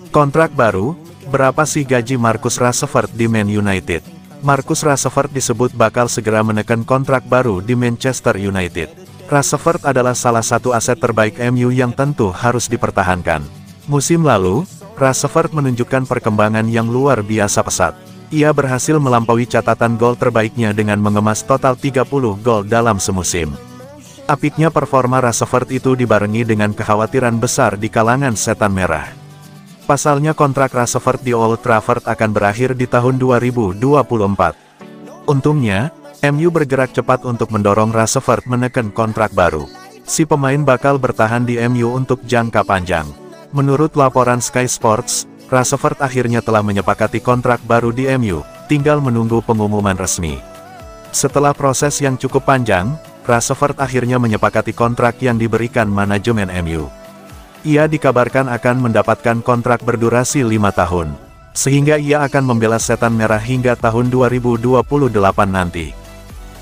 Kontrak baru, berapa sih gaji Marcus Rashford di Man United? Marcus Rashford disebut bakal segera menekan kontrak baru di Manchester United. Rashford adalah salah satu aset terbaik MU yang tentu harus dipertahankan. Musim lalu, Rashford menunjukkan perkembangan yang luar biasa pesat. Ia berhasil melampaui catatan gol terbaiknya dengan mengemas total 30 gol dalam semusim. Apiknya performa Rashford itu dibarengi dengan kekhawatiran besar di kalangan setan merah. Pasalnya kontrak Rashford di Old Trafford akan berakhir di tahun 2024. Untungnya, MU bergerak cepat untuk mendorong Rashford menekan kontrak baru. Si pemain bakal bertahan di MU untuk jangka panjang. Menurut laporan Sky Sports, Rashford akhirnya telah menyepakati kontrak baru di MU, tinggal menunggu pengumuman resmi. Setelah proses yang cukup panjang, Rashford akhirnya menyepakati kontrak yang diberikan manajemen MU. Ia dikabarkan akan mendapatkan kontrak berdurasi 5 tahun. Sehingga ia akan membela setan merah hingga tahun 2028 nanti.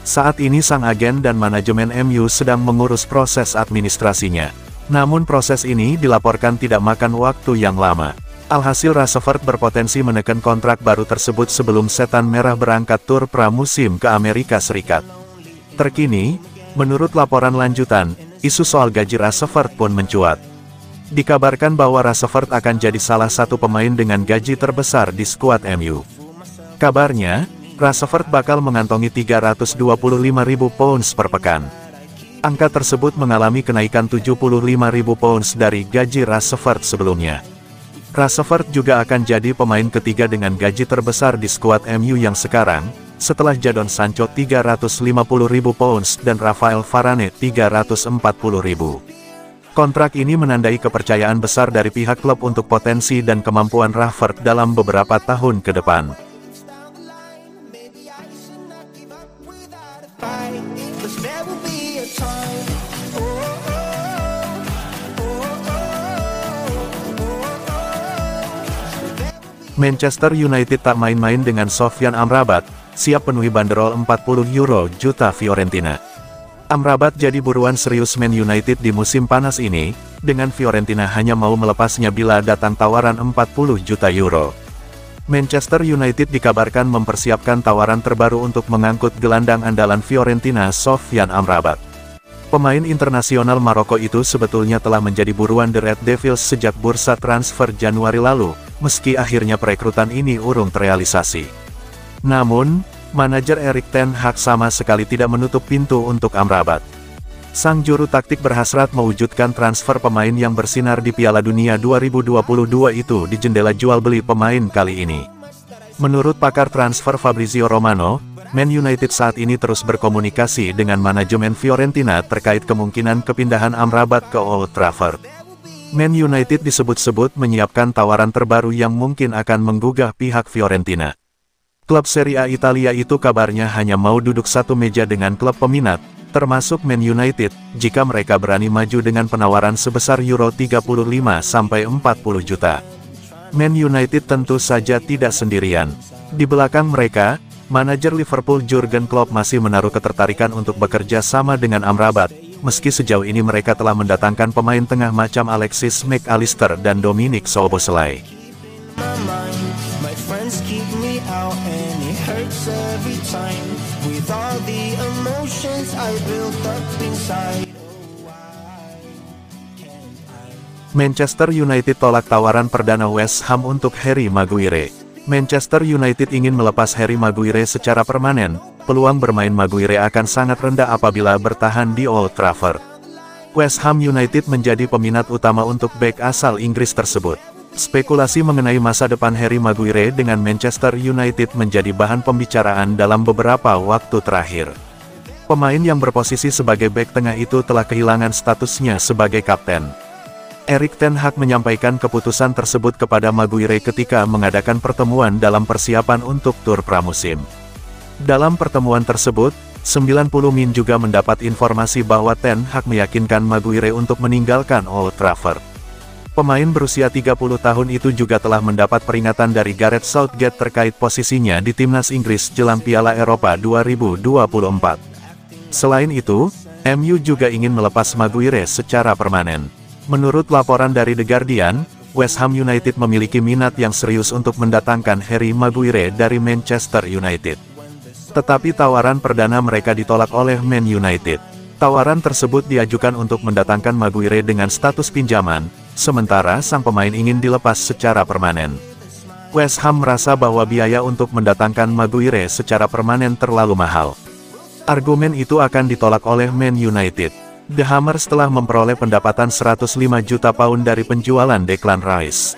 Saat ini sang agen dan manajemen MU sedang mengurus proses administrasinya. Namun proses ini dilaporkan tidak makan waktu yang lama. Alhasil Rashford berpotensi menekan kontrak baru tersebut sebelum setan merah berangkat tur pramusim ke Amerika Serikat. Terkini, menurut laporan lanjutan, isu soal gaji Rashford pun mencuat. Dikabarkan bahwa Rashford akan jadi salah satu pemain dengan gaji terbesar di skuad MU. Kabarnya, Rashford bakal mengantongi 325.000 pounds per pekan. Angka tersebut mengalami kenaikan 75.000 pounds dari gaji Rashford sebelumnya. Rashford juga akan jadi pemain ketiga dengan gaji terbesar di skuad MU yang sekarang, setelah Jadon Sancho 350.000 pounds dan Rafael Varane 340.000. Kontrak ini menandai kepercayaan besar dari pihak klub untuk potensi dan kemampuan Rashford dalam beberapa tahun ke depan. Manchester United tak main-main dengan Sofyan Amrabat, siap penuhi banderol 40 juta Fiorentina. Amrabat jadi buruan serius Man United di musim panas ini, dengan Fiorentina hanya mau melepasnya bila datang tawaran 40 juta euro. Manchester United dikabarkan mempersiapkan tawaran terbaru untuk mengangkut gelandang andalan Fiorentina Sofyan Amrabat. Pemain internasional Maroko itu sebetulnya telah menjadi buruan The Red Devils sejak bursa transfer Januari lalu, meski akhirnya perekrutan ini urung terrealisasi. Namun, manajer Erik ten Hag sama sekali tidak menutup pintu untuk Amrabat. Sang juru taktik berhasrat mewujudkan transfer pemain yang bersinar di Piala Dunia 2022 itu di jendela jual beli pemain kali ini. Menurut pakar transfer Fabrizio Romano, Man United saat ini terus berkomunikasi dengan manajemen Fiorentina terkait kemungkinan kepindahan Amrabat ke Old Trafford. Man United disebut-sebut menyiapkan tawaran terbaru yang mungkin akan menggugah pihak Fiorentina. Klub Serie A Italia itu kabarnya hanya mau duduk satu meja dengan klub peminat, termasuk Man United, jika mereka berani maju dengan penawaran sebesar euro 35-40 juta. Man United tentu saja tidak sendirian. Di belakang mereka, manajer Liverpool Jurgen Klopp masih menaruh ketertarikan untuk bekerja sama dengan Amrabat, meski sejauh ini mereka telah mendatangkan pemain tengah macam Alexis Mac Allister dan Dominic Szoboszlai. Manchester United tolak tawaran perdana West Ham untuk Harry Maguire. Manchester United ingin melepas Harry Maguire secara permanen, peluang bermain Maguire akan sangat rendah apabila bertahan di Old Trafford. West Ham United menjadi peminat utama untuk bek asal Inggris tersebut. Spekulasi mengenai masa depan Harry Maguire dengan Manchester United menjadi bahan pembicaraan dalam beberapa waktu terakhir. Pemain yang berposisi sebagai bek tengah itu telah kehilangan statusnya sebagai kapten. Erik ten Hag menyampaikan keputusan tersebut kepada Maguire ketika mengadakan pertemuan dalam persiapan untuk tur pramusim. Dalam pertemuan tersebut, 90 Min juga mendapat informasi bahwa ten Hag meyakinkan Maguire untuk meninggalkan Old Trafford. Pemain berusia 30 tahun itu juga telah mendapat peringatan dari Gareth Southgate terkait posisinya di timnas Inggris jelang Piala Eropa 2024. Selain itu, MU juga ingin melepas Maguire secara permanen. Menurut laporan dari The Guardian, West Ham United memiliki minat yang serius untuk mendatangkan Harry Maguire dari Manchester United. Tetapi tawaran perdana mereka ditolak oleh Man United. Tawaran tersebut diajukan untuk mendatangkan Maguire dengan status pinjaman, sementara sang pemain ingin dilepas secara permanen. West Ham merasa bahwa biaya untuk mendatangkan Maguire secara permanen terlalu mahal. Argumen itu akan ditolak oleh Man United. The Hammers telah memperoleh pendapatan 105 juta pound dari penjualan Declan Rice.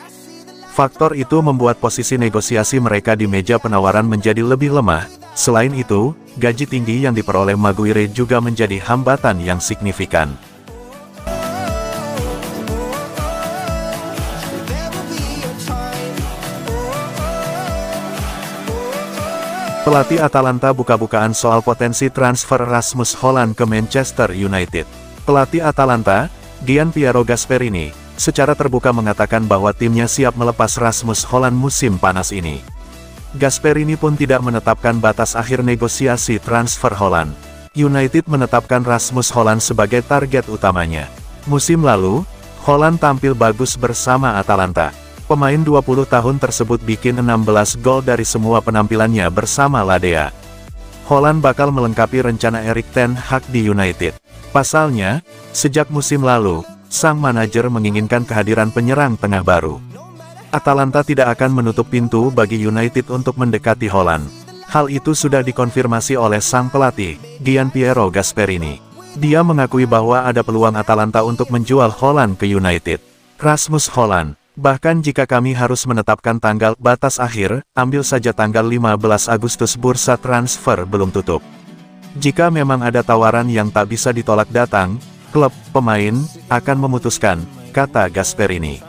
Faktor itu membuat posisi negosiasi mereka di meja penawaran menjadi lebih lemah. Selain itu, gaji tinggi yang diperoleh Maguire juga menjadi hambatan yang signifikan. Pelatih Atalanta buka-bukaan soal potensi transfer Rasmus Hojlund ke Manchester United. Pelatih Atalanta, Gianpiero Gasperini, secara terbuka mengatakan bahwa timnya siap melepas Rasmus Hojlund musim panas ini. Gasperini pun tidak menetapkan batas akhir negosiasi transfer Hojlund. United menetapkan Rasmus Hojlund sebagai target utamanya. Musim lalu, Hojlund tampil bagus bersama Atalanta. Pemain 20 tahun tersebut bikin 16 gol dari semua penampilannya bersama Ladea. Hojlund bakal melengkapi rencana Erik ten Hag di United. Pasalnya, sejak musim lalu, sang manajer menginginkan kehadiran penyerang tengah baru. Atalanta tidak akan menutup pintu bagi United untuk mendekati Hojlund. Hal itu sudah dikonfirmasi oleh sang pelatih, Gianpiero Gasperini. Dia mengakui bahwa ada peluang Atalanta untuk menjual Hojlund ke United. Rasmus Hojlund. Bahkan jika kami harus menetapkan tanggal batas akhir, ambil saja tanggal 15 Agustus bursa transfer belum tutup. Jika memang ada tawaran yang tak bisa ditolak datang, klub, pemain, akan memutuskan, kata Gasperini.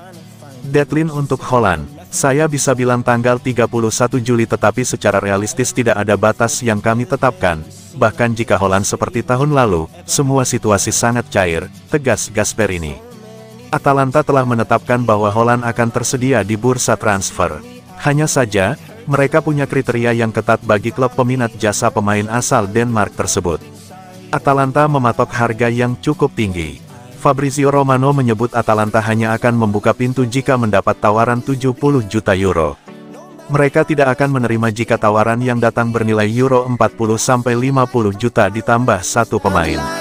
Deadline untuk Hojlund, saya bisa bilang tanggal 31 Juli tetapi secara realistis tidak ada batas yang kami tetapkan. Bahkan jika Hojlund seperti tahun lalu, semua situasi sangat cair, tegas Gasperini. Atalanta telah menetapkan bahwa Hojlund akan tersedia di bursa transfer. Hanya saja, mereka punya kriteria yang ketat bagi klub peminat jasa pemain asal Denmark tersebut. Atalanta mematok harga yang cukup tinggi. Fabrizio Romano menyebut Atalanta hanya akan membuka pintu jika mendapat tawaran 70 juta euro. Mereka tidak akan menerima jika tawaran yang datang bernilai euro 40-50 juta ditambah satu pemain.